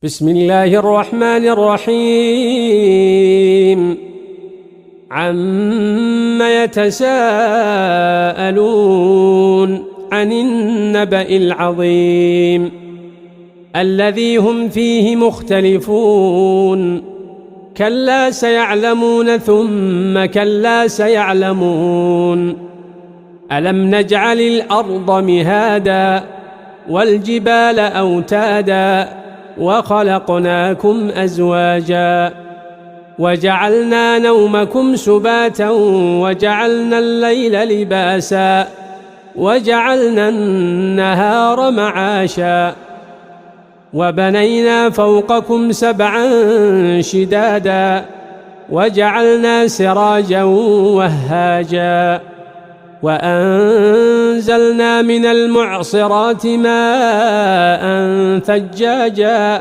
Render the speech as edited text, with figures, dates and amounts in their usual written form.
بسم الله الرحمن الرحيم عم يتساءلون عن النبأ العظيم الذي هم فيه مختلفون كلا سيعلمون ثم كلا سيعلمون ألم نجعل الأرض مهادا والجبال أوتادا وخلقناكم أزواجا وجعلنا نومكم سباتا وجعلنا الليل لباسا وجعلنا النهار معاشا وبنينا فوقكم سبعا شدادا وجعلنا سراجا وهاجا وأنزلنا من المعصرات ماء ثجاجا